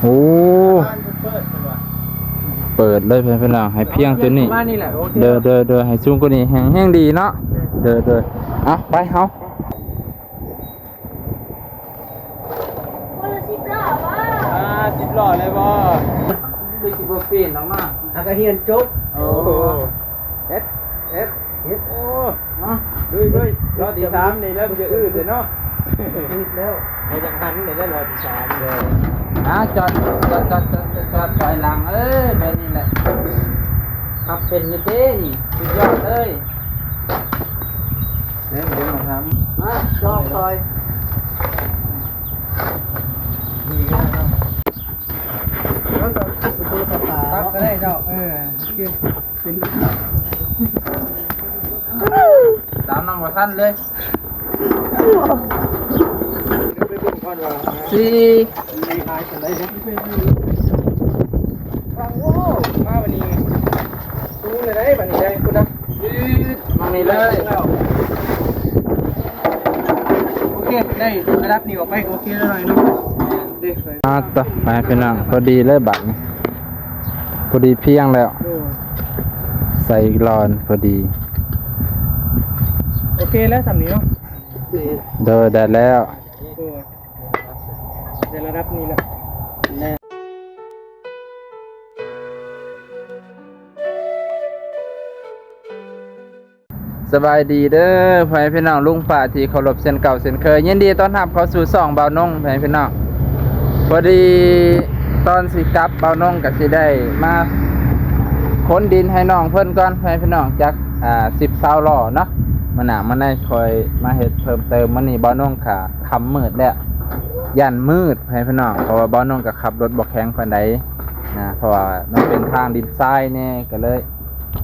โอ้เปิดเลยเพื่อนๆให้เพียงตัวนี้เด้อให้สูงกว่านี้แห้งดีเนาะเด้อเอาไปเฮาคนละ10 ล้อวะ 10 ล้อเลยบ่คือสิบ่เปลี่ยนน้องมาอากระเฮียนจุ๊บโอ้เฮ็ดโอ้ด้วยรอบที่3นี่เริ่มจะอื้อเลยเนาะแล้วไอ้จังหันนี่ได้รอบที่3เลยจอดถอยหลังแบบนี้แหละขับเป็นอยู่เด้นี่สุดยอดเลยเดี๋ยวมาทำมาจอดถอยครับก็ได้เจ้าคือเป็นตามน้ำมาท่านเลยสี่ในท้ายกันได้นะฟังโอ้มาวันนี้ดูเลยได้วันนี้ได้คุณนะมานี่เลยโอเคได้ระดับนี้ออกไปโอเคแล้วหน่อยนึงต่อไปเป็นหนังพอดีเลยบัตรพอดีเพียงแล้วใส่รอนพอดีโอเคแล้วสำนี้เนาะได้แล้วเดี๋ยวระดับนี้แหละสบายดีเด้อพี่น้องลุงป่าที่เคารพเส้นเก่าเส้นเคยยินดีต้อนรับเข้าสู่ช่องเบาน้องพี่น้องพอดีตอนสิกลับเบาน้องก็สิได้มาขนดินให้น้องเพิ่นก่อนพี่น้องจัก10 ล้อเนาะมันน่ะมันได้คอยมาเฮ็ดเพิ่มเติมมื้อนี้เบาน้องค่ะค่ำมืดแล้วย่านมืดพี่น้องเพราะว่าเบาน้องก็ขับรถบ่แข็งปานใดนะเพราะว่ามันเป็นทางดินทรายแน่ก็เลย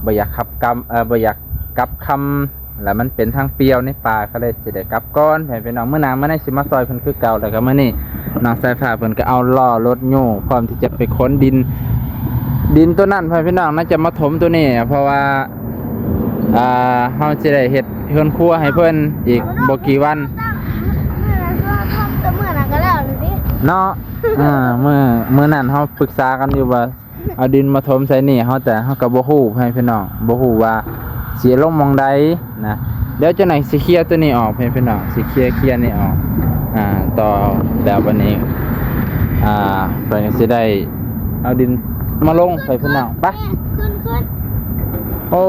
บ่อยากขับบ่อยากกลับคำแล้วมันเป็นทางเปรียวในป่าก็เลยสิได้กลับก่อนพี่น้องมื้อหน้ามื้อนี้สิมาซอยเพิ่นคือเก่าแล้วก็มื้อนี้น้องสายฟ้าเพิ่นก็เอาล้อรถโย่พร้อมที่จะไปขนดินตัวนั้นพี่น้องน่าจะมาถมตัวนี้เพราะว่าเฮาสิได้เฮ็ดเฮือนครัวให้เพิ่นอีกบ่กี่วันเมื่อนั้นก็แล้วนี่เนาะมื้อนั้นเฮาปรึกษากันอยู่ว่าเอาดินมาถมใส่นี่เฮาแต่เฮาก็บ่ฮู้พี่น้องบ่ฮู้ว่าสิลงหม่องใดนะเดี๋ยวจังไหนสิเคลียร์ตัวนี้ออกพี่น้องสิเคลียร์นี่ออกต่อแล้ววันนี้เพิ่นสิได้เอาดินมาลงใส่พี่น้องไปขึ้นโอ้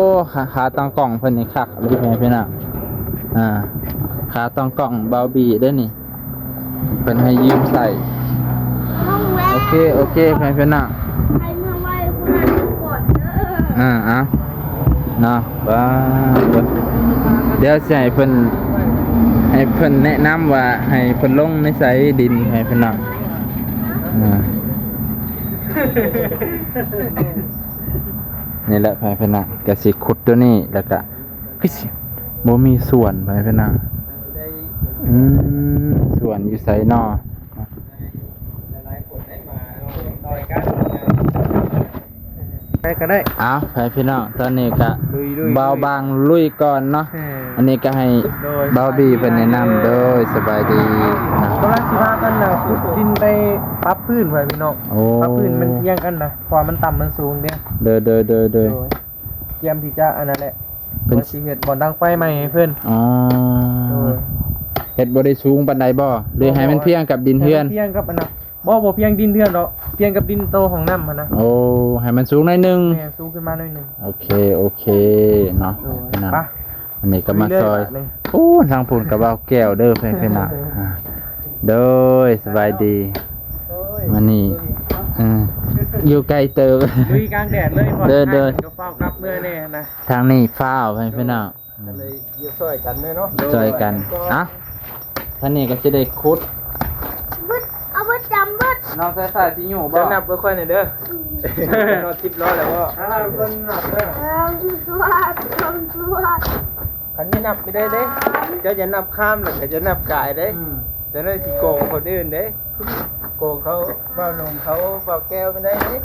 ขาตั้งกล่องเพิ่นนี่คักเลยพี่น้องขาตั้งกล่องเบาบีเด้อนี่เพิ่นให้ยืมใส่โอเคพี่น้องให้มาไว้คุณน่ะกดเด้อเนาะว้าเดี๋ยวสิให้เพิ่นแนะนำว่าให้เพิ่นลงในใส่ดินให้เพิ่นน่ะนี่แหละพี่น้องก็สิขุดตัวนี้แล้วก็คือสิบ่มีส่วนพี่น้องส่วนอยู่ไสเนาะก็ได้พี่น้องตอนนี้ก็เบาบางลุยก่อนเนาะอันนี้ก็ให้เบาบีเป็นแนะนำโดยสบายดีนะกำลังสิพากันนะขุดดินไปปรับพื้นไว้พี่น้องปรับพื้นมันเอียงกันนะความมันต่ำมันสูงเด้เด้อเตรียมที่จะอันนั้นแหละเป็นสิเฮ็ดบ่อนดังไฟใหม่ให้เพิ่นเฮ็ดบ่ได้สูงปานใดบ่หรือให้มันเพียงกับดินเทือนเพียงกับอันนั้นบ่เพียงดินเทือนดอกเพียงกับดินโตของน้ำหั่นนะโอ้ให้มันสูงหน่อยนึงสูงขึ้นมาหน่อยนึงโอเคเนาะไปอันนี้ก็มาซอยโอ้ทางพุ่นก็เว้าแก้วเด้อเพิ่นน่ะโดยสบายดีมื้อนี้อยู่ใกล้เติบลุยกลางแดดเลยเด้อก็ฟ้าวกลับเมื่อแน่นะทางนี้ฟ้าวพี่น้องเลยซอยกันเนาะซอยกันท่านนี้ก็สิได้ขุดเอาไว้จำบึดน้องสายสิอยู่บ่จะนับบ่ค่อยหน่อยเด้อนอน10 ล้อแล้วบ่เพิ่นนับเด้อคันนี้นับไม่ได้เด้จะนับข้ามแล้วก็จะนับกายเด้จะได้สิโกงคนอื่นเด้โกงเขาเว้าลงเขาเว้าแก้วไม่ได้เด้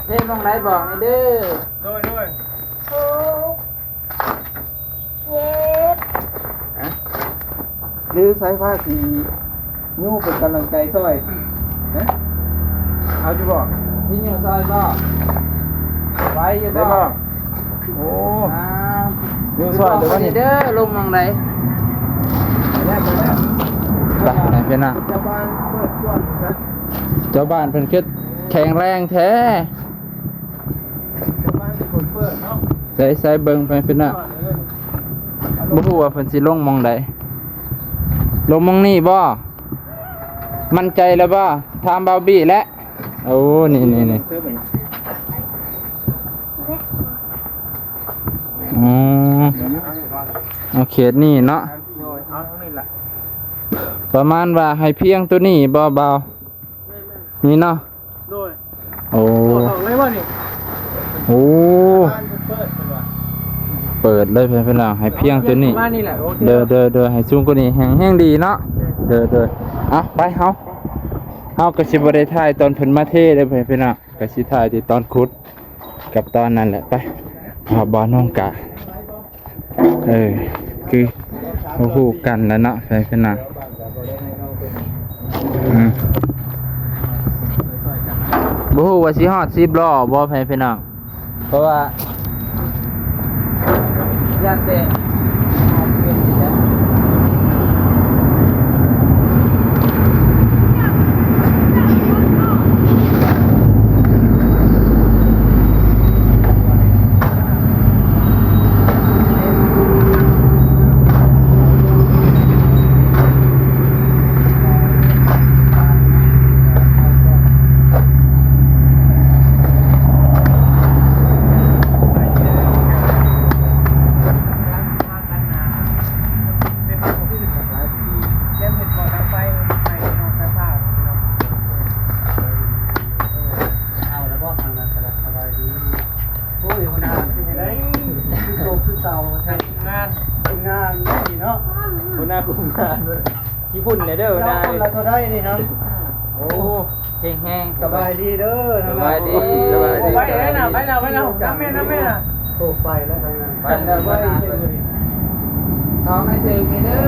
เพิ่นตรงไหนบอกให้เด้อโดยหรือสายฟ้าสีนิ้วเป็นกำลังใจซอย เอาจะบอก ที่อยู่ซอยบ่ไว้อยู่ ได้ บ่ บ่โอ้ อ้าว อยู่ซอยเดี๋ยววันนี้ เด้อลงมังไหน แยกไปแล้ว ไปไหนเป็นน่ะ เจ้าบ้านเปิดช่วงนะ เจ้าบ้านเพิ่นคือแข็งแรงแท้ เจ้าบ้านเป็นคนเปิดเนาะ ใส่เบิ่งไปเป็นน่ะบ่ฮู้ว่าเพิ่นสิลงหมองใดลงหมองนี่บ่มั่นใจแล้วบ่ถามเบาบี้แล้วโอ้นี่ ซื้อเหมือน อ๋อเอาเขตนี่เนาะ เอาทั้งนี้แหละ ประมาณว่าให้เพียงตัวนี้เบาๆนี่เนาะ โดย โอ้ บอกเลยว่านี่ โอ้ บ้านเปิดเป็นว่า เปิดเลยเพื่อนๆให้เพียงตัวนี้ บ้านนี่แหละโอเค เด้อให้สูงกว่านี้แห้งดีเนาะเด้อเอาไปเฮาก็สิบ่ได้ถ่ายตอนเพิ่นมาเทเด้อเพื่อนๆก็สิถ่ายที่ตอนขุดกับตอนนั้นแหละไปเอาบ่อน้องกะคือบ่ฮู้กันแล้วเนาะเพื่อนๆบ่ฮู้ว่าสิฮอด10ล้อบ่เพื่อนๆเพราะว่าย่านเตะหัวหน้าคุมงานด้วยขี้พุ่นเนี่ยเด้อหัวหน้า เราเท่าได้นี่ครับ โอ้ แห้งๆ สบายดีเด้อ สบายดี ไปเลยนะน้ำแม่น้ำแม่นะ โตไปแล้วทางนั้น ไปแล้วไปท้องให้ถึงเด้อ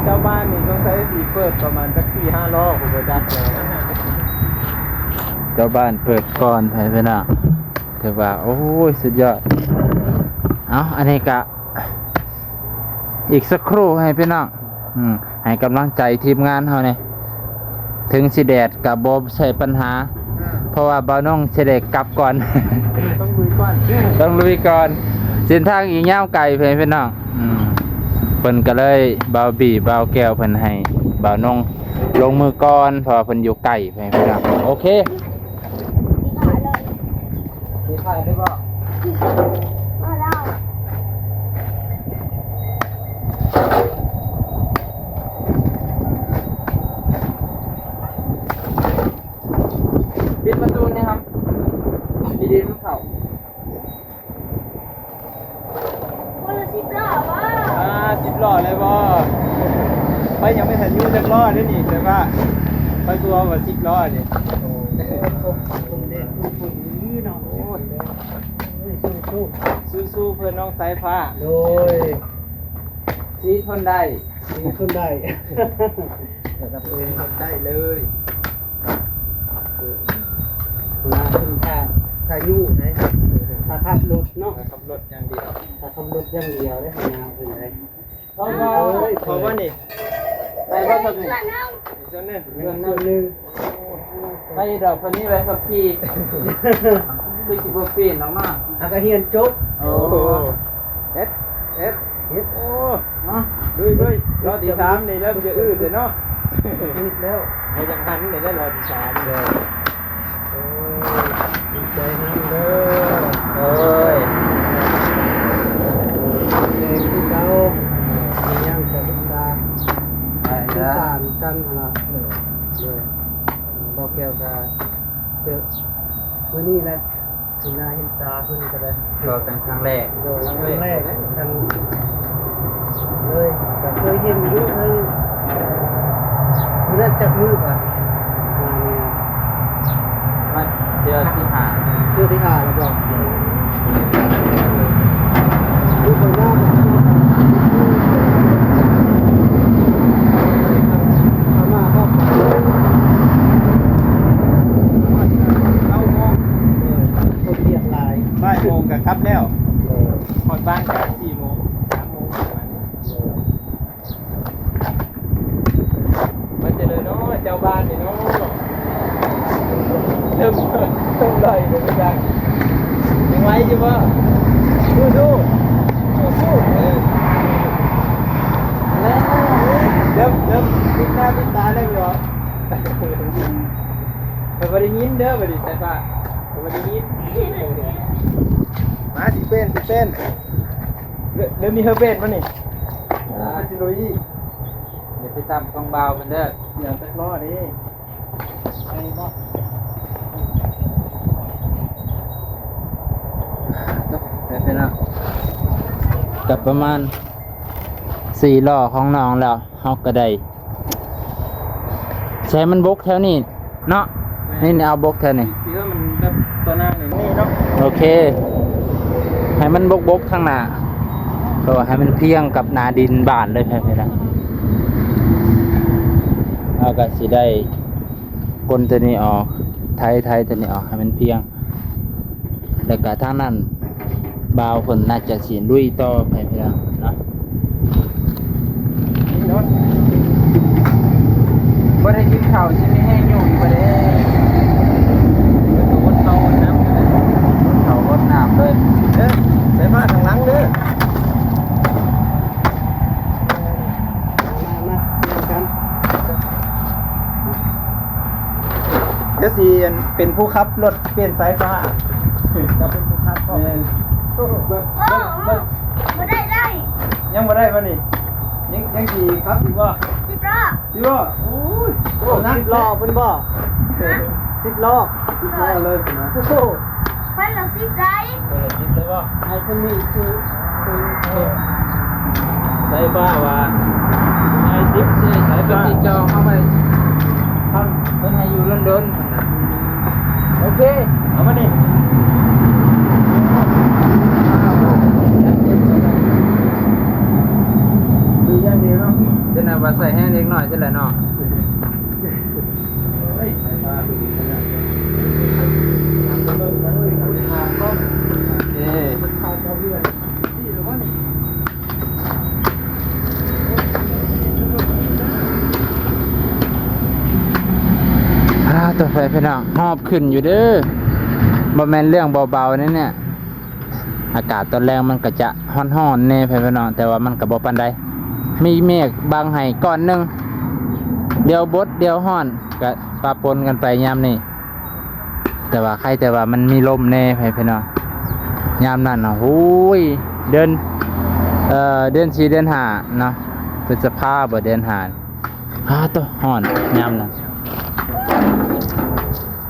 เจ้าบ้านนี่ต้องใช้สีเปิดประมาณสัก4-5 รอบผมจะจัดเลย เจ้าบ้านเปิดก่อนไปเพื่อนอ่ะถือว่าโอ้ยสุดยอดเอาอันนี้กะอีกสักครู่ให้พี่น้องให้กำลังใจทีมงานเขาเนี่ยถึงสิแดดกับโบใช่ปัญหา เพราะว่าบ่าวน้องสิเดกลับก่อน ต้องลุยก่อน ต้องลุยก่อนเส้นทางอีกยาวไกลเพื่อนพี่น้องเพิ่นก็เลยบ่าวบีบ่าวแก้วเพิ่นให้บ่าวน้องลงมือก่อนเพราะว่าเพิ่นอยู่ไกลเพื่อนพี่น้องโอเคมีถ่ายได้บ่ มาแล้ว ปิดประตูนี่ครับมีดินมันเข้า คนละ10 ล้อวะ 10 ล้อเลยบ่ไปยังไม่ทันยุ่งจักล้อเลยนี่แต่ว่าไปตัวว่า10 ล้อนี่ คุณเด็กคุณนี้เนาะโอ้ยสู้ สู้ๆเพื่อนน้องสายฟ้า โดย ที่ทนได้ มีคนได้แต่กับตัวเอง ได้เลย คุณอาคุณถ้าอยู่ไหนถ้าขับรถเนาะ ขับรถอย่างเดียว ถ้าขับรถอย่างเดียวได้ทำงานเป็นไร เพราะว่า เพราะว่านี่ ไปว่าสักหนึ่ง ส่วนหนึง เงินส่วนหนึ่ง ไปดอกคนนี้ไปกับพี่พี่สิบปีน้องมา อากาเฮียนจบ โอ้ โอ้เอ็ดโอ้ด้วยรอที่3นี่เริ่มจะอื้อเลยเนาะ นิดแล้ว ไอ้จังหันนี่ได้รอที่3เลย ดีใจน้ำเด้อ เอ้ย เด็กที่เรายังจะศึกษา ไป ศึก แล้ว ษากันนะบอกแก้วกับเจอมื้อนี้แหละคุณนาเห็นตาคุณก็ได้ ก็เป็นครั้งแรก โดยครั้งแรกกันเลยก็เคยเห็นอยู่ทั้งมันน่าจับมือป่ะมาเนี่ย มาเจอที่หา เพื่อที่หาแล้วบอกดูคนหน้าทำมาเข้าไป แต่เลยเนาะเจ้าบ้านนี่เนาะเริ่มเลยเลยไม่ได้ยังไงจิบ่ดูดูเริ่มปิดหน้าปิดตาได้เหรอแต่บ่ได้ยินเด้อบ่ได้ใช่ป่ะบ่ได้ยินมาสิเป็นเริ่มมีเฮอร์เบนป่ะนี่สิลุย เดี๋ยวไปตามกองเบามันเด้อ อย่าตะล้อดิไอ้บ่ ไปเนาะกับประมาณ4ล้อของน้องแล้วเฮาก็ได้ใช้มันบกแถวนี้เนาะนี่เอาบกแถวนี้ ที่ว่ามันแบบตัวหน้านี่เนาะ โอเคให้มันบกข้างหน้าก็ให้มันเพียงกับหนาดินบ้านเลยไปนะเอาก็สิได้กลตัวนี้ออกไทยตัวนี้ออกให้มันเพียงแล้วก็ทางนั้นบ่าวคนน่าจะสิลุยต่อไปนะเนาะ นี่เนาะ บ่ได้กินข้าวใช่ไหมให้อยู่บ่ได้ เป็นตัวคนเฒ่าน้ำ เขารดน้ำเลย เด้อใส่ผ้าทางหลังเด้อ มาเรียนกัน เดี๋ยวสิเป็นผู้ขับรถเปลี่ยนสายฟ้าจะเป็นผู้ขับก็ โอ้มาได้ ยังบ่ได้ป่ะนี่ยังกี่ครับอีกบ่ สิบรอบ อีกบ่โอ้ยโอ้นั่ง 10 ล้อเพิ่นบ่10 ล้อ เลยนะ โอ้โห พันละสิบได้ จิบเลยบ่ ไอ้คนนี้คือ ใส่ฟ้าว่าไอ้จิบใส่ ใส่เป็น ฟ้า ที่จองเข้าไป ท เพิ่นให้อยู่โดนๆโอเค ำเอามานี่ดูอย่างเดียวเนาะ เดี๋ยวน่ะว่าใส่ให้เล็กน้อยใช่แหละเนาะ เฮ้ยใส่ฟ้าดูดีขนาดนี้ทำเบิ่งกันเลยทำทางก็ เอ้ย ทางเขาเรื่อยนี่หรือว่านี่ ตัวไฟพี่น้องหอบขึ้นอยู่เด้อบ่แม่นเรื่องเบาๆนี่เนี่ยอากาศตอนแรกมันก็จะร้อนๆแน่พี่น้องแต่ว่ามันก็บ่ปานใดมีเมฆบางให้ก้อนหนึงเดี๋ยวบดเดี๋ยวร้อนก็ปะปนกันไปยามนี้แต่ว่าใครแต่ว่ามันมีลมแน่พี่น้องยามนั้นน่ะโอ้ยเดือนเดือน4เดือน5เนาะพฤษภาบ่เดือน5ตัวร้อนยามนั้น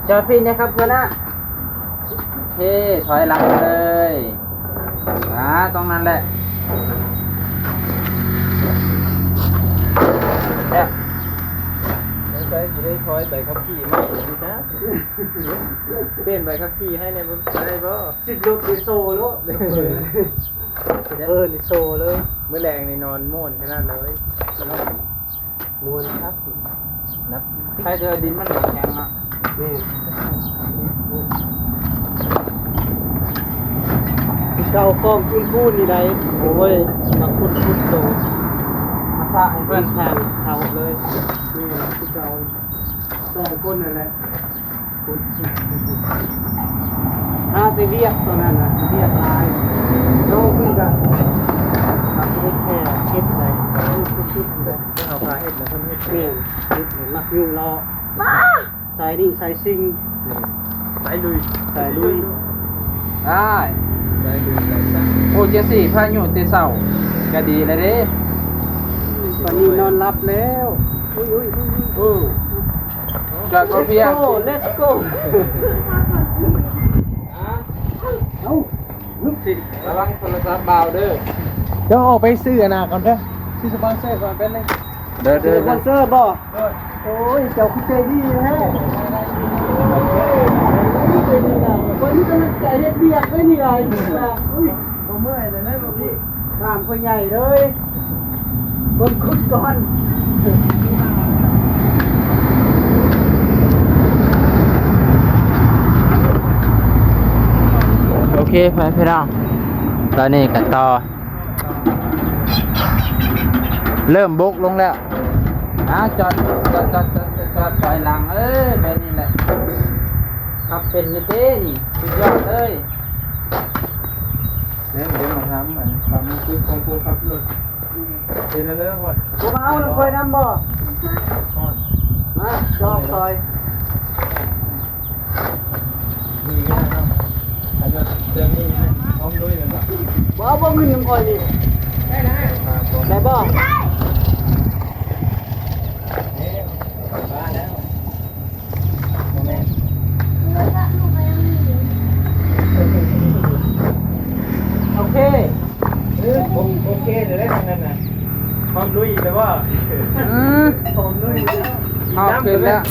จอดพี่นะครับเพื่อนนะโอเคถอยหลังเลยตรงนั้นแหละเนี่ย ใช้จะได้คอยใบขับขี่มาดูนะเปลี่ยนใบขับขี่ให้เนี่ยมันได้บ่ 10 ลูกเป็นโซโลนี่โซเลย เมื่อแรงนี่นอนม่วนขนาดเลย มวนครับ นับใครเจอดินมันแข็งอ่ะ นี่เก่ากล้องคุ้นๆนี่ได้โอ้ยมาคุ้นโต มาสร้างให้ เพื่ เพื่ อ อน น ทางเขาเลยนี่คือเก่า2 คนนั่นแหละไปเรียกตอนนั้นนะเรียกตายโตขึ้นกันตัดเล็กแค่เก็บไปคิดเลย เอาพาเฮ็ดนะเพิ่นเฮ็ด เปลี่ยนมักยุ่งรอ มา สายนี่สายซิง สายลุย สายลุย ได้ สายลุยสายซัก โอ้เจสี่พายุเตเศร้าก็ดีเลยเด้ ตอนนี้นอนรับแล้วอุ้ย จอดรถเพียง let's go เอ้า ระวังโทรศัพท์เบาเด้อ เดี๋ยวออกไปซื้อนะก่อนเด้อซื้อสปอนเซอร์ก่อนเป็นเลย เด้อ เจอคอนเสิร์ตบ่โอ้ยเจ้าคุณใจดีแท้ใจดีนะคนที่กำลังใจเฮ็ดเบียกไม่มีอะไรอุ้ย บ่เมื่อยเลยนะลูกพี่ ตามคนใหญ่เลยคนคุดก่อน โอเคพี่น้องตอนนี้กันต่อเริ่มบกลงแล้ว จอดถอยหลังแบบนี้แหละขับเป็นอยี่เต้นี่สุดยอดเลยเดี๋ยวมาทำเหมือนความรู้สึกของผู้ขับรถเป็นอะไรก่อน กูมาเอาน้ำคอยน้ำบ่มาจอกซอย มีก็ได้ครับอาจจะเรื่องนี้พร้อมด้วยกันแบบ บ่เอาบ่เงินน้ำคอยนี่ได้บ่ มาแล้วโมเมนต์ แล้วก็ลูกไปยังมี โอเค โอเคเดี๋ยวได้ทางนั้นนะพร้อมลุยแต่ว่า ผมด้วย เอาขึ้นแล้ว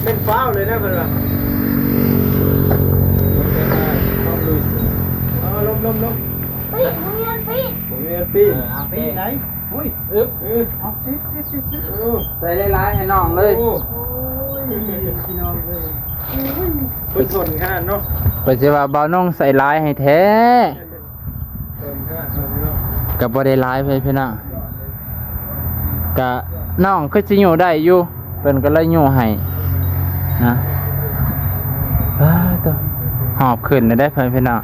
เป็นฟ้าวเลยนะเพื่อนว่าพร้อมลุยล้ม ปีดมึงยันปีด ผมมีปี ไปไหนอุ้ย อึ๊บ เอาซิ ใส่หลายๆให้น้องเลย โอ้ โอ้ยพี่น้องเอ้ย คุณสนขนาดเนาะ ไปสิว่าเบาน้องใส่ลายให้แท้ เติมขนาดเนาะ กับบ่ได้ลายพี่น้องกะน้องก็สิอยู่ได้อยู่เพิ่นก็เลยอยู่ให้นะตัวหอบขึ้นได้พี่น้อง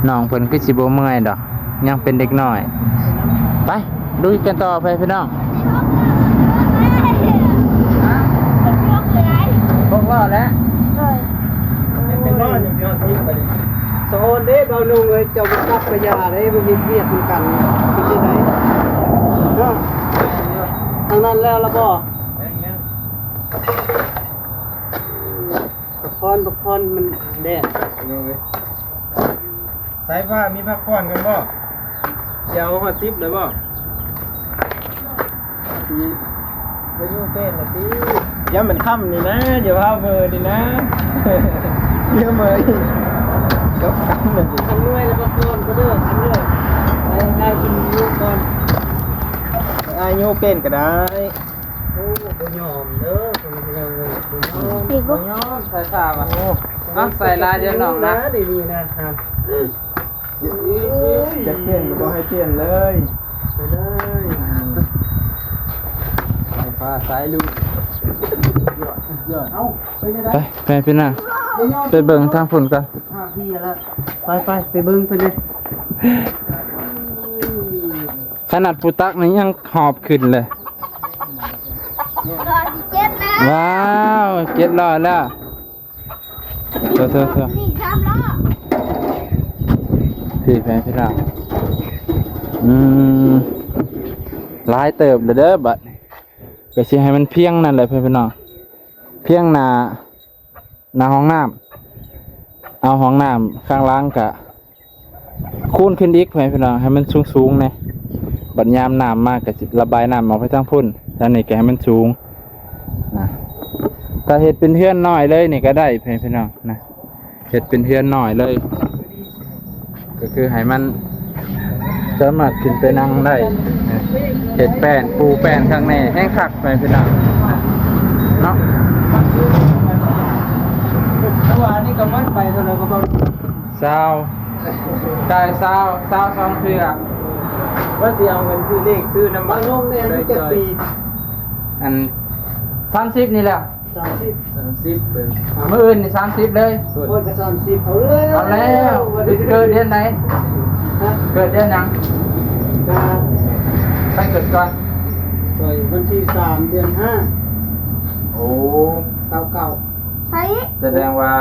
น้องเพิ่นคือสิบ่เมื่อยดอกยังเป็นเด็กน้อย ไปดูกันต่อพี่น้อง ยกเลย พวกเราแล้ว เลย เป็นร้อนอย่างเดียวซิไปดิ สอนเด้เบานุ่งเอ้ยเจ้าบ่กลับไปยาเด้บ่มีเวียกเหมือนกันเป็นที่ไหนเนาะทางนั้นแล้วล่ะบ่ประพรมันแดด สายฟ้ามีพักผ่อนกันบ่เจ้าฮอดซิปเลยบ่ไปยุ่งเต้นละสิย้ำมันค่ำนี่นะอย่าพาเบอร์ดินะเยอะเมยยกกันเลย ทำด้วยแล้วประพรก็เด้อทำด้วยไปให้กินลูกก่อน อายุเป็นก็ได้ โอ้บ่ยอมเด้อคนบ่ยอมเลยบ่ยอม ปีก บ่ยอมใส่ผ้าว่ะเอาใส่ลายเดี๋ยวน้องนะ ดีๆนะฮะ จะเปลี่ยนก็ให้เปลี่ยนเลย ไปเลย ใส่ผ้าสายลูก เอาไปเลยนะ ไปพี่น้องไปเบิ่งทางฝุ่นกัน 5 ทีแล้วไปเบิ่งเพิ่นเลย ขนาดปูตักนี่ยังหอบขึ้นเลย รอที่เจ็บนะ ว้าวเก็ดรอดแล้วเถอะ นี่ทำแล้ว พี่แฟนพี่น้องหลายเติบเลยเด้อบัดก็สิให้มันเพียงนั่นแหละเพื่อนพี่น้องเพียงหน้าห้องน้ำเอาห้องน้ำข้างล่างกะคูณขึ้นอีกเพื่อนพี่น้องให้มันสูงๆนะบัดยามน้ำมากก็สิระบายน้ำออกไปทางพุ่นแล้วนี่ก็ให้มันสูงนะถ้าเฮ็ดเป็นเฮือนน้อยเลยนี่ก็ได้เพื่อนพี่น้องนะเฮ็ดเป็นเฮือนน้อยเลย ก็คือให้มันสามารถขึ้นไปนั่งได้นะเห็ดแป้นปูแป้นข้างในแห้งคักไปพี่น้องเนาะ เมื่อวานนี้ก็มันไปเท่าไหร่ก็บ่ ซาวได้ซาวสองเทื่อ ว่าสิเอาเงินซื้อเลขซื้อน้ำ บางโรงเรียนมี7 ปี อัน30นี่แหละ 30 เป็น มื้ออื่นนี่30เลย คนก็30เอาเลย เอาแล้วเกิดเดือนไหน ฮะ เกิดเดือนหยัง ก็ ไปเกิดก่อน วันที่3 เดือน โอ้ 5 99 ใช้ แสดงว่า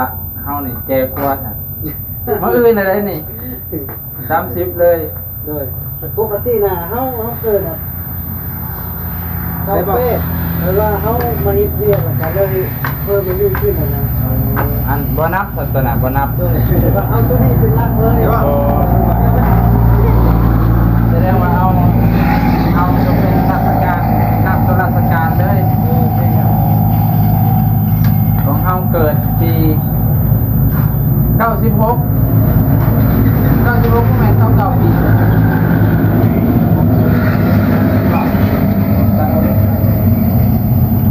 เฮานี่แก่กว่าน่ะมื้ออื่นอะไรนี่30เลย เลยปกติน่ะเฮาเกิดน่ะเก้าเป๊ะแล้วว่าเฮามาเฮ็ดเวียกแล้วก็เลยเพิ่มอายุขึ้นน่ะนะ อันบ่นับสัตว์น่ะบ่นับ แต่ว่าเอาตัวนี้เป็นหลักเลย เดี๋ยวว่า แสดงว่าเอาจะเป็นราชการนับตัวราชการเลยของเฮาเกิดปี96ก็แม่นเท่าเก่าปี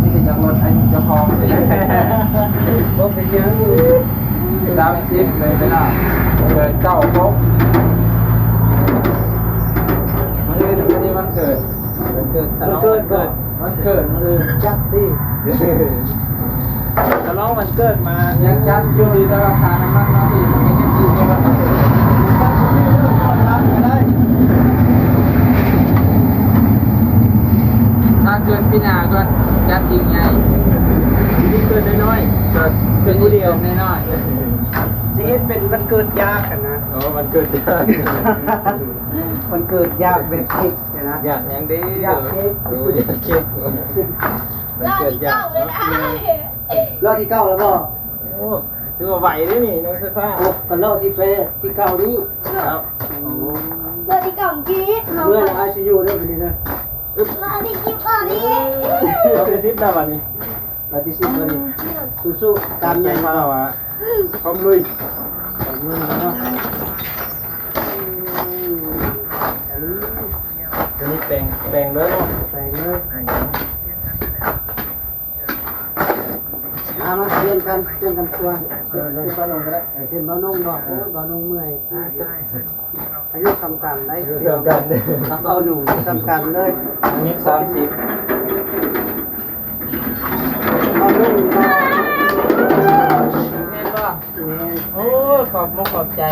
นี่เป็นจังหวัดอันจะพองเลย บ่เป็นหยัง 30เลยไปเนาะเกิด96มันเลยวันนี้วันเกิด เกิด ดก่อน วันเกิดมื้ออื่น จัดดิ จะร้องวันเกิดมา ยังจัดอยู่ดีแต่ว่าค่าน้ำมันเนาะพี่มันก็ยังอยู่ในวันเกิด รับก็ได้ ถ้าเกินปีหน้าก่อนจัดจริงไง นี่เกิดน้อยๆเกิด เป็นผู้เดียวน้อย สิเฮ็ดเป็นวันเกิดยากกันนะ อ๋อวันเกิดยาก วันเกิดยากแบบเค้กนะ อยากยังดี อยากเค้ก ดูอยากเค้กวัน รอ เกิด ที่ ยา เก้าก เลยนะ รอบที่เก้าแล้วก็ โอ้ถือว่าไหวด้วยนี่น้องไฟฟ้า หกกันรอบที่ที่เก้านี้ ครับ รอที่เก้าเมื่อกี้เรา เมื่อไอซียูได้แบบนี้นะ รอที่กิ๊บรอที่ เราไปซิปได้วันนี้ ปฏิเสธวันนี้สู้ๆ ตา ตาม ม ใจ ใจ มา มา ว่าพร้อมลุย เมื่อเนาะ จะมีแปลงเลยเนาะ ใส่เลยมาเรียนกันตัวเป็นบ้านงก็ได้เป็นบ้านงเนาะโอ้บ้านงเมื่อยอายุสำคัญได้ อยู่สำคัญเด้อ เอาหนูสำคัญเลย ๆนี่30 เอาลูกมา แม่นบ่โอ้ขอบมุกขอบใจ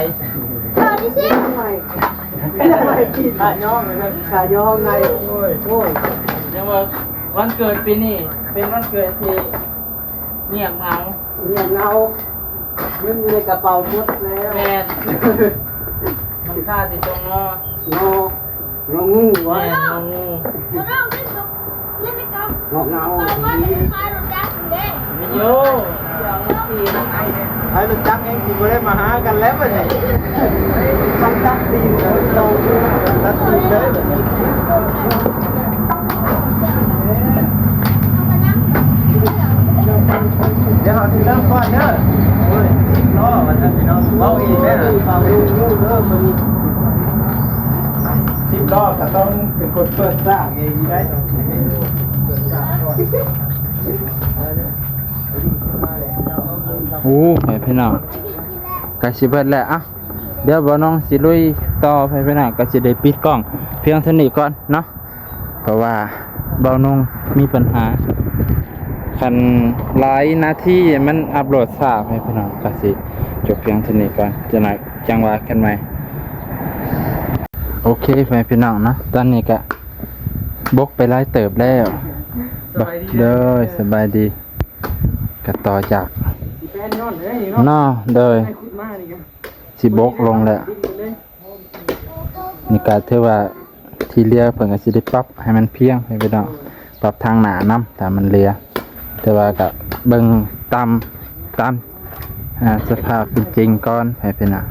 รอที่สิ ทำไมไม่กิน ขาย่องเลยนะ ขายองไง โอ้ย โอ้ย ยังว่าวันเกิดปีนี้เป็นวันเกิดที่เงียบเหงา เนี่ยเงาเงินอยู่ในกระเป๋าหมดแล้ว แม่นมันค่าสิตรงเนาะ งองูวะ แม่นงง เราที่สุดเล่นไม่กอง งอเงา เราว่าจะพายรถจักรเด้ ไม่โยเดี๋ยวนี้ปีนะไอ้เนี่ย ไอ้ตัวจักเองสิบ่ได้มาหากันแล้วบัดนี้ ตั้งตั้งตีนเลยโต ตัดตีนเลยบัดนี้เดี๋ยวเราสิเริ่มก่อนเด้อโอ้ย10ล้อว่าซั่นพี่น้องเว้าอีกแม่น่ะ ฟังลูกเริ่มมัน 10ล้อก็ต้องเป็นคนเปิดสร้างเองอยู่ได้เปิดสร้างก่อน โอ้ไปพี่น้องกะสิเบิดแล้วอ่ะเดี๋ยวบ่น้องสิลุยต่อไปพี่น้องก็สิได้ปิดกล้องเพียงเท่านี้ก่อนเนาะเพราะว่าบ่น้องมีปัญหาคันหลายนาทีมันอัปโหลดช้าไปพี่น้องก็สิจบเพียงเท่านี้ก่อนจังว่ากันใหม่โอเคไปพี่น้องเนาะตอนนี้ก็บกไปหลายเติบแล้วบักเด้อสบายดีก็ต่อจาก แฟนนอนเลยเนาะ เนาะเด้อ ให้คุณมานี่กัน สิบกลงแล้วนี่ก็ถือว่าที่เลียเพิ่นก็สิได้ปรับให้มันเพียงให้พี่น้องปรับทางหน้านํถ้ามันเลียแต่ว่าก็เบิ่งตามสภาพเป็นจริงก่อนให้พี่น้อง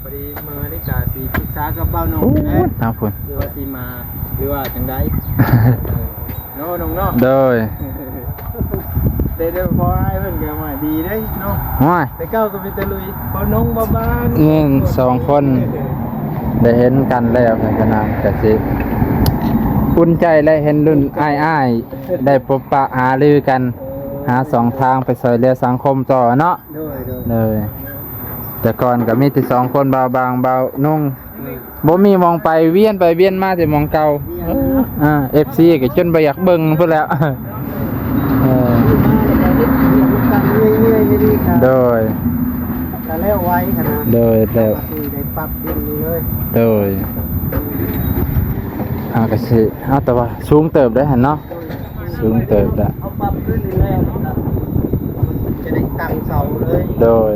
พอดีมือนี่กะสีปรึกษากับเบ้าหน โอ้ งนะ ทางพุ่น หรือว่าสีมาหรือว่าจังไดโน่นงเนาะ โดย เดี๋ยวพอให้เพิ่นก็มาดีเด้เนาะ ห้อย แต่เก้าก็เป็นตะลุยเบ้านงบ้าบ้าน เงิน2คนได้เห็นกันแล้วให้พี่น้องก็สิอุ่นใจและเห็นรุ่นอ้ายๆได้พบปะหารือกันหาสองทางไปช่วยเหลือสังคมต่อเนาะ โดย เลยแต่ก่อนก็มีแต่สองคนเบาบางเบานุ่งบ่มีมองไปเวียนมาแต่มองเก่าFC ก็จนบ่อยากเบิ่งพุ่นแล้วเออ กันเรื่อยๆดีๆกัน โดย กันแล้วไว้ขนาด โดยแล้ว คือได้ปรับดินนี่เลย โดยก็สิแต่ว่าสูงเติบได้หั่นเนาะสูงเติบได้ เอาปรับขึ้นเรื่อยๆจะได้ตั้งเสาเลย โดย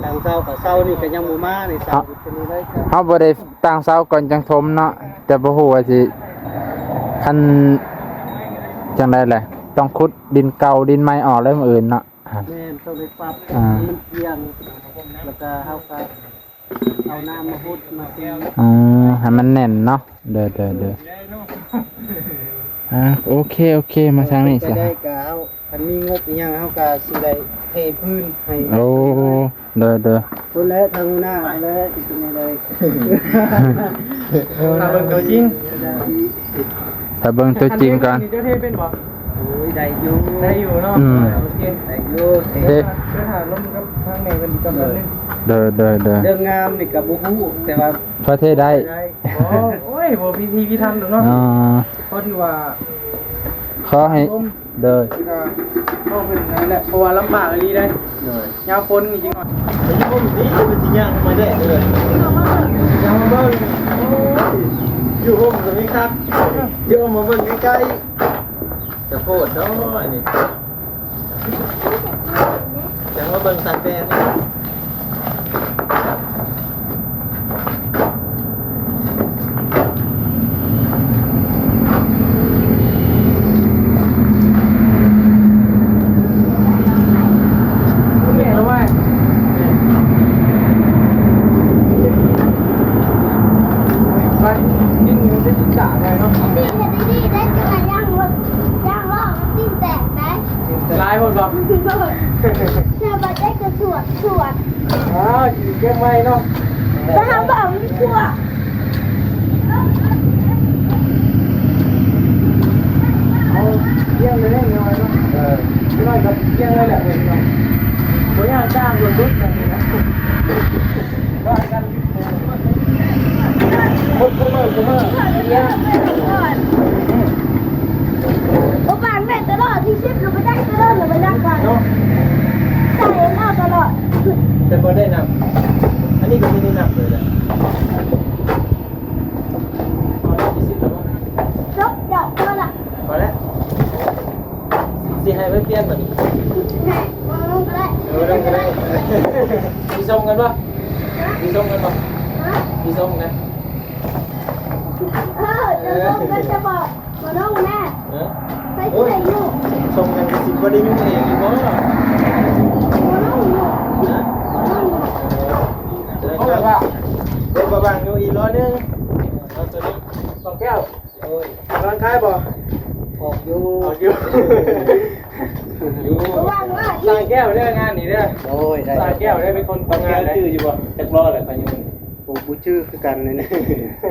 ตั้งเสากับเสานี่ก็ยังบ่มานี่เสาเป็นนี่เลยครับ เฮาบ่ได้ตั้งเสาก่อนจังถมเนาะแต่บ่ฮู้ว่าสิคันจังได๋แหละต้องขุดดินเก่าดินใหม่ออกแล้วมื้ออื่นเนาะ แม่นต้องได้ปรับ มันเอียงแล้วก็เฮาก็เอาน้ำมาพุดมาเตียง ให้มันแน่นเนาะเด้อโอเคมาทางนี้ จะ ซะ ได้ก็เอาคันมีงบอีหยังเฮาก็สิได้เทพื้นให้ โอ้เด้อ พุ่นแล้วทางหน้าแล้วอีกนี่เลย ถ้าเบิ่งตัวจริง ถ้าเบิ่งตัวจริงก่อน เจ้าเทเป็นบ่ ได้อยู่เนาะโอเคได้อยู่ เด้อ เดินหาลมกับทางแม่เป็นกำลังนึง เด้อ เรื่องงามนี่กับบุฮูแต่ว่า ประเทศได้ โอ้ยบ่พิธีพิธันหรอกเนาะ อ๋อ คนว่า ขอให้เด้อ เข้าเป็นนั่นแหละเพราะว่าลำบากอะไรได้ยาวคนจริงๆอ่ะ ไอ้ยี่ห้อนี้เป็นจริงยังมาได้เลย ยาวมาเบิ่ง อยู่ห้องตรงนี้ครับเยอะมาเบิ่งใกล้ๆจะโคตรเนาะนี่จะมาเบิ่งสัตว์แดง แม่รู้ไหมไปกินมันจะกินกะไงเนาะ ดีเห็นดีได้จังย่างรถย่างล้อมันติ้นแตกได้ ลายหมดบ่ เชื่อบัดได้กระสวด อ๋ออยู่แก้มไม้เนาะ แต่หาบ่มันชั่ว เอาเยี่ยงเลยได้หน่อยเนาะไม่น้อยกับเยี่ยงเลยแหละเห็นไหมตัวอย่างจ้างรถรถกันนี่นะก็กันหมดเมื่อเยี่ยง โอ้บางแม่ตลอดที่ชิปเราไม่ได้ตลอดเราไม่ได้กันใส่เล่าตลอด แต่พอได้นำอันนี้ก็ไม่ได้นำเลยแหละ จบเดี๋ยวตัวละ พอแล้วสิให้ไม่เปลี่ยนแบบนี้ ให้มองก็ได้ ต้องกันได้มีส่งกันปะมีส่งกันปะมีส่งกัน เดี๋ยวต้องก็จะบอกมาน้องแม่ ไปที่ไหนอยู่ ส่งกันสิบวันได้ยุ่งเองอีกมั้ง มาน้องอยู่ นะ เขาแบบว่า เด็กบางอยู่อีกร้อยนึงเอาตัวนี้ สองแก้ว โอ้ย ร้านค้ายบ่ ออกอยู่ ออกอยู่ อยู่ ระวังว่า สายแก้วเด้องานนี้เด้อ โอ้ยได้ สายแก้วได้เป็นคน บาง ทำงาน าน ได้ ชื่ออยู่บ่จักรอแหละพายุผมกูชื่อคือกันเลยนะ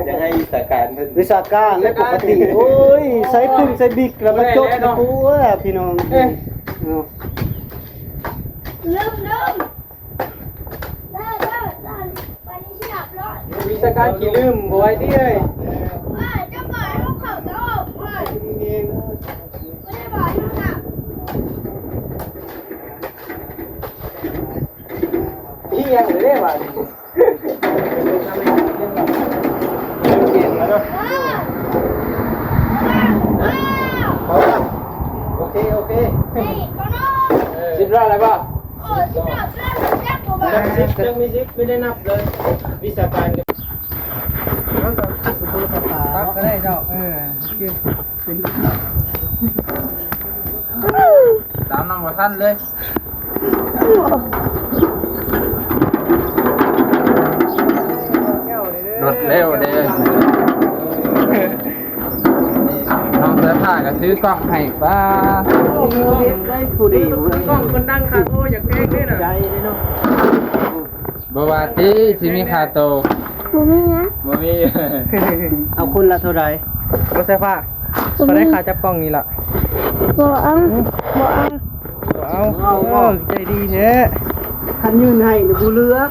ยังให้สาการเพิ่น วิชาการและปกติ โอ้ยใส่ปุ่มใส่บิ๊กแล้วมาจบนะกูว่าพี่น้อง เอ๊ะ เอา เริ่มได้ไปที่เชียบร้อย วิชาการขี้ลืมบ่ไว้ที่เอ้ย ว่าจะปล่อยให้เขาจะออกไม่ได้ปล่อยให้หนัก พี่ยังไม่ได้ว่าดิ เปลี่ยนแล้วเนาะเอาละโอเคโอเค นี่ก็น้อง สิบรอบอะไรป่ะ โอ้ชิบหายแล้วแจ็คกูบ้า ยังมีซิปไม่ได้นับเลยวิชาการกัน ตักก็ได้เจ้าตามน้องว่าท่านเลยรถเร็วเด้น้องเสื้อผ้าก็ซื้อกล้องให้ป้า ได้ผู้ดี กล้องคนดังค่ะโอ้อยากเท่ด้วยนะ ใจเลยเนาะ บวาติสิมีคาโต กูไม่นะ บ่มี เอาคนละเท่าไร รถไฟฟ้าเขาได้ขาจับกล้องนี่ล่ะ บ่อัง เอาใจดีเนี้ย คันยืนให้หรือกูเลือก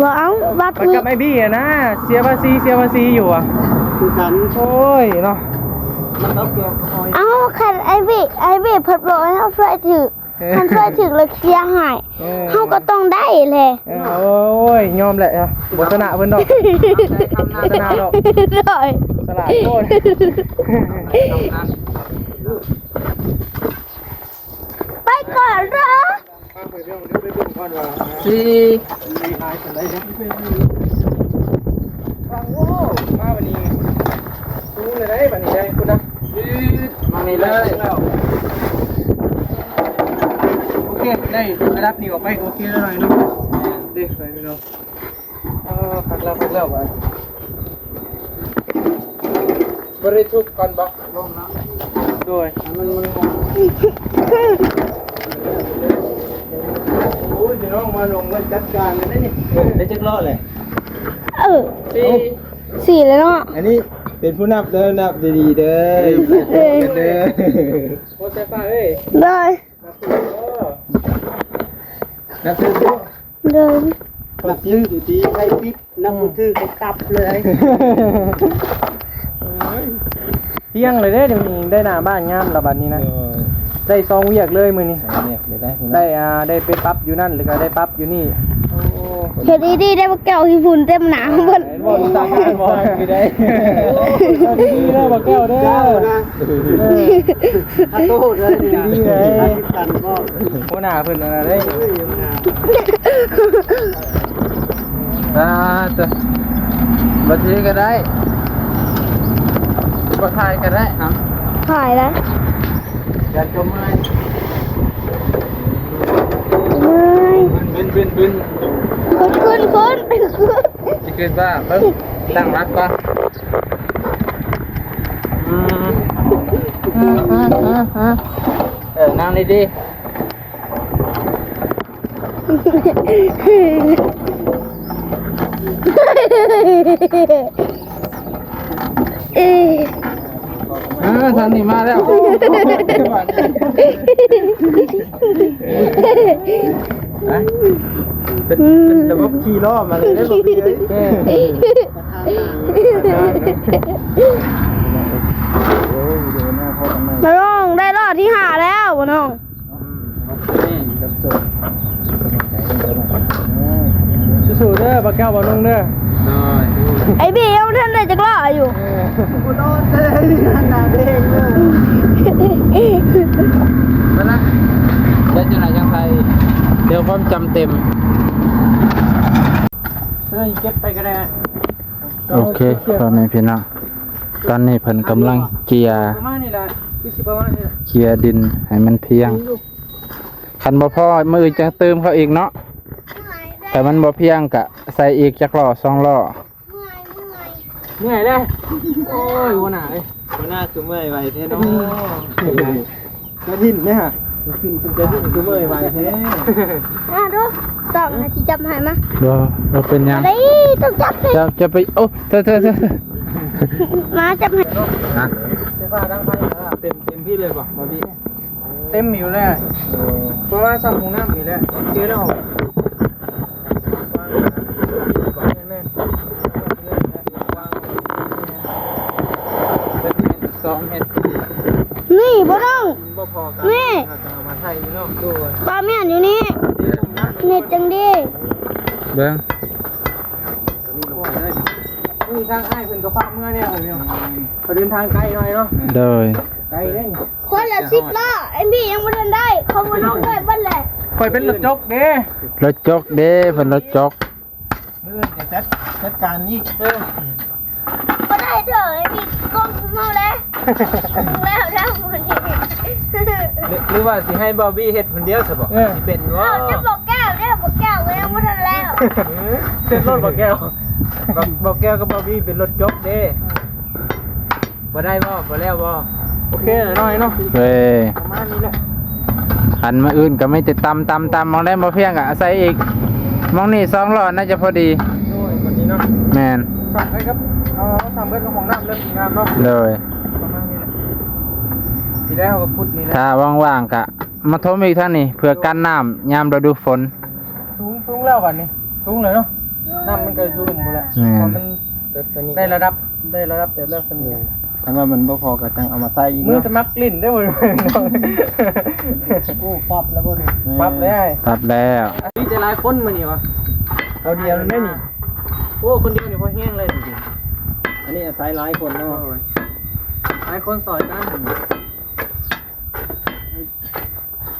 บ่อังบัด มันกับไอ้บี้อะนะเสียภาษีอยู่อ่ะ คือกัน โอ้ยเนาะ มันต้องเกี่ยวคอย เอาคันไอเบิเพิ่นบอกให้เฮาช่วยถือคันช่วยถือแล้วเคลียร์ให้เฮาก็ต้องได้แหละ โอ้ยยอมแหละบทสนะเพิ่นดอกสนะดอก ได้ สละโทษ ไปก่อนเหรอ สี่ โอ้มาวันนี้สูงเลยได้บัดนี้ได้คุณนะ มานี่เลย โอเคได้ระดับนี้ออกไปโอเคแล้วหน่อยนึงดิไปพี่น้องพักแล้วไปบริทุกก่อนบอกลงนะด้วยมันโอ้ยพี่น้องมาลงมาจัดการเลยนี่ ได้จักรอเลย 4แล้วเนาะ อันนี้ เป็นผู้นับเด้อนับดีๆเด้อเด้อโอ้เซฟ้าเอ้ย เลย นับถือ เลย ปัดซื้ออยู่ดีให้ปิดน้ำมือถือให้ตับเลย เที่ยงเลยเด้เดี๋ยวนี้ได้หน้าบ้านงามละบัดนี้นะได้ซองเวียกเลยมื้อนี้ เนี่ยได้ ได้ไปปรั๊บอยู่นั่นหรือก็ได้ปรั๊บอยู่นี่โอ้ เฮ็ดดีๆได้บ่แก้วที่ฝุ่นเต็มหนาเพิ่น บ่สร้างงานบ่ได้ดีเด้อบ่แก้วเด้อ เจ้านะถ้าโตเลยดีเลยกันก็ หัวหน้าเพิ่นนั่นน่ะเด้ ตัวบัดทีก็ได้บ่ทายก็ได้ครับ ขายแล้ว อย่าจมให้ เลย บึน คุณ สิเกิดว่าเบิ่งตั้งรักก่อนนั่งดีทางนี้มาแล้ว เป็นระบบขี่ล้อมาเลยได้บ่พี่เอ้ยโอ้ยดูหน้าพ่อทำไม มาลองได้รอดที่หาแล้วบ่น้อง นี่ กับสุด สู้ๆเด้อบ่แก้วบ่นุ่งเด้อ น้อย ไอ้บี้ยังบ่ทันได้จักรออยู่ กูโดนเลยหน้าเด้งเลย มานะเดี๋ยวจะไหนจังไทยเดี๋ยวความจำเต็ม เฮ้ยเก็บไปก็ได้ โอเคพ่อแม่พี่น้องตอนนี้เพิ่นกำลังเกียร์ ประมาณนี้แหละคือสิประมาณนี้ เกียร์ดินให้มันเพียงคันบ่พอมืออื่นจังเติมเขาอีกเนาะแต่มันบ่เพียงกะใส่อีกจักล้อ2ล้อ เหนื่อยเลยโอ้ยหัวหน้าเอ้ย หัวหน้าคือเมื่อยไวแท้เนาะกระถิ่นไหมฮะขึ้นกระถิ่นคือเมื่อยไวแท้ ดูต้องให้ที่จับให้มา บ่เป็นหยัง ได้ต้องจับให้ จะไปโอ้เธอ มาจับให้ ฮะ เสื้อผ้าทั้งไทยแล้ว เต็มที่เลยป่ะบอบี้ เต็มอยู่แล้วเพราะว่าสั่งของน้ำอยู่แล้วเจอแล้วแม่ 2เม็ด นี่บ่น้อง บ่พอกัน นี่ จะเอามาไทยอยู่เนาะดู ปลาแม่นอยู่นี่เน็ตจังดี เบิ่ง มีทางอ้ายเพิ่นก็ฝากเมื่อเนี่ยเนาะเขาเดินทางไกลหน่อยเนาะ โดย ไกลเด้ง คนละ10ล้อไอ้บี้ยังบ่ทันได้เขาบ่น้องได้เบิดแหละ คอยเป็นรถจกเด้ รถจกเด้เพิ่นรถจก มือจะจัดการนี่ บ่ได้เด้อไอ้บี้กองเมาแล้วแล้วหมดนี่ หรือว่าสิให้บอบบี้เฮ็ดคนเดียวซะบ่สิเป็นบ่ เอาจะบอกแก้วเนี่ยบอกแก้วไว้ยังบ่ทันแล้ว เส้นรถบ่แก้วบ่แก้วกับบอบบี้เป็นรถจกเด้บ่ได้บ่แล้วบ่ โอเคหน่อยเนาะ เว้ย ประมาณนี้แหละ อันมาอื่นก็ไม่จะตำมองได้บ่เพียงอ่ะใส่อีกมองนี่2ล้อน่าจะพอดี โอ้ยวันนี้เนาะ แม่น สั่งไปครับสั่งเบิดของน้ำเริ่มงามเนาะ เลย ประมาณนี้แหละทีแรกเขาก็พูดนี่แหละ ถ้าว่างๆกะมาทมอีกท่านนี่เพื่อกันน้ำยามฤดูฝน สูงแล้ววันนี้สูงเลยเนาะน้ำมันก็อยู่หลุมหมดแหละ แม่น พอมันได้ระดับเดี๋ยวเริ่มสนิท ถ้าว่ามันบ่พอก็จังเอามาใส่อีก มือ เนาะ สมัครกลิ่นได้หมดเลย กูปรับแล้วบ่นี่ ปั๊บเลย ครับแล้ว นี่จะหลายคนมานี่วะเราเดียวเลยไหมนี่โอ้คนเดียวนี่พอแห้งเลยจริง อันนี้อาศัยหลายคนเนาะ ๆหลายคนสอยกัน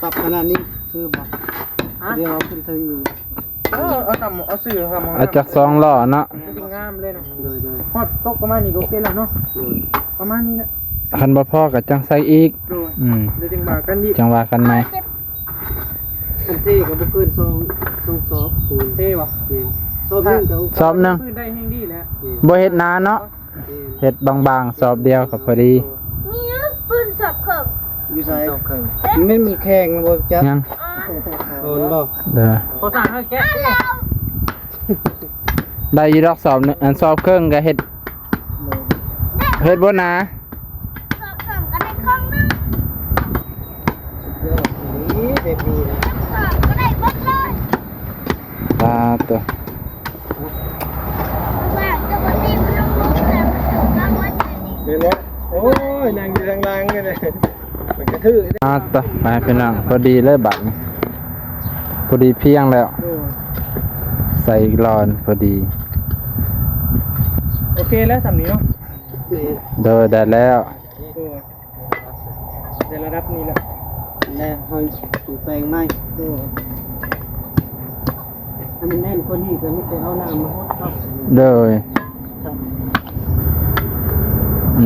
ปรับขนาดนี้ซื้อบ่ ฮะ เดี๋ยวเอาขึ้นถึงอยู่ เอาสื่อทำ เอาจาก2ล้อเนาะ งามเลยนะ เลยเลย พอดตกประมาณนี้ก็โอเคแล้วเนาะประมาณนี้แหละ คันบ่พอก็จังใส่อีก โดย อืม เดี๋ยวจึงมากันดี จังว่ากันไหม คันเท่ก็บ่เกิน2สอบคูณ เท่ปะ สอบนึงก็ สอบหนึง พื้นได้แห้งดีแล้ว บ่เฮ็ดนานเนาะเฮ็ดบางๆสอบเดียวก็พอดี มีปืนสับเขิบ อยู่ไสมันแข็งบ่จับ ยัง โอนบ่ เด้อ พอสั่งให้แกะ ได้อยู่ดอกสอบหนึ่งอันสอบครึ่งก็เฮ็ด เฮ็ดบ่นะ สอบสองก็ได้ครึ่งนึง นี่เด็กดีนะ สอบก็ได้เบิดเลย ตาตัว ว่าจะวันนี้มันต้องลุกแต่มันถึงแล้ววันนี้ เดี๋ยวนะโอ้ยนางอยู่ทางล่างเลยมันกระทืบ ตาตัวไปพี่น้องพอดีเลยบัดนี้พอดีเพียงแล้ว ใส่รอนพอดี โอเคแล้วสำนี้เนาะ เดินได้แล้ว ในระดับนี้แหละแล้วเฮาสูแปลงไม้ถ้ามันแน่นกว่านี้ก็ไม่ได้เอาน้ำมาฮดครับ เดิน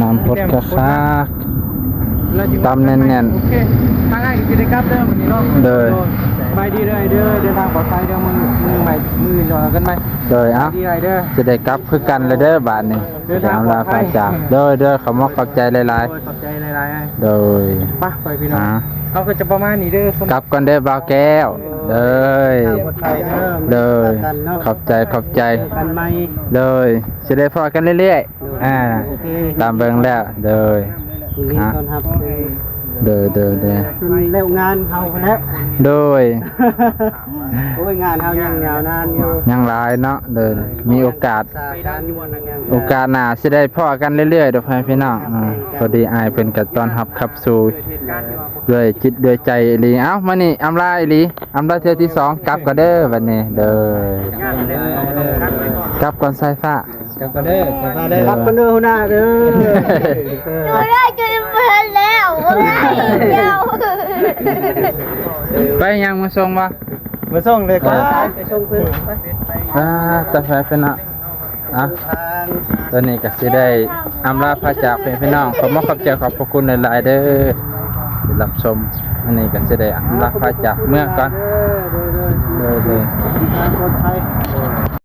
น้ำพดกระคัก ตำแน่นๆ โอเคทางง่ายกิจกรรมเด้อวันนี้เนาะ เดิน ไปดีเลยเด้อเดินทางปลอดภัยเด้อมือใหม่มือรอกันไหม เดินเอ้า ดีไรเด้อ จะได้กลับคือกันเลยเด้อบาทนี่ เดินทาง ตามลา ปลอดภั พาย จากเด้อขอมอบขอบใจหลาย โอ้ยขอบใจหลายๆ ๆโดย ไปพี่น้อง อ่า เขาก็จะประมาณนี้เด้อก ลับก่อนเด้อบ่าวแก้วเด้อ ทางปลอดภัยเด้อ เด้อ กันเนาะ ขอบใจ กันไหม เด้อจะได้พอกันเรื่อยๆโอเค ตามเบิ่งแล้วเด้อ คุณนี่ตอนครับ เด้อ คุณเร็วงานเฮาแล้ว โดย โอ้ยงานเฮายังยาวนานอยู่ ยังหลายเนาะเด้อมีโอกาส การอยู่วันงาน โอกาสหน้าสิได้พอกันเรื่อยๆเด้อพี่น้องพอดีอายเพิ่นก็ต้อนรับขับสู่ด้วยจิตด้วยใจอีหลีเอ้ามานี่อำลาอีหลีอำลาเทื่อที่2กลับก็เด้อบัดนี้เด้อกลับก่อนสายฟ้า กับกันเด้อสบายเด้อรับกันเด้อหัวหน้าเด้อ ดูได้จนเพลินแล้วเจ้า ไปยังมาส่งบ่ มาส่งเลยก่อนไปส่งเพิ่นไป ตาแฟเป็นอ่ะตอนนี้ก็สิได้อำลาพระจากพี่น้องขอขอบใจขอบพระคุณหลายๆเด้อที่รับชมอันนี้ก็สิได้อำลาพระจากเมื่อก่อน เด้อ เด้อ ทางปลอดภัย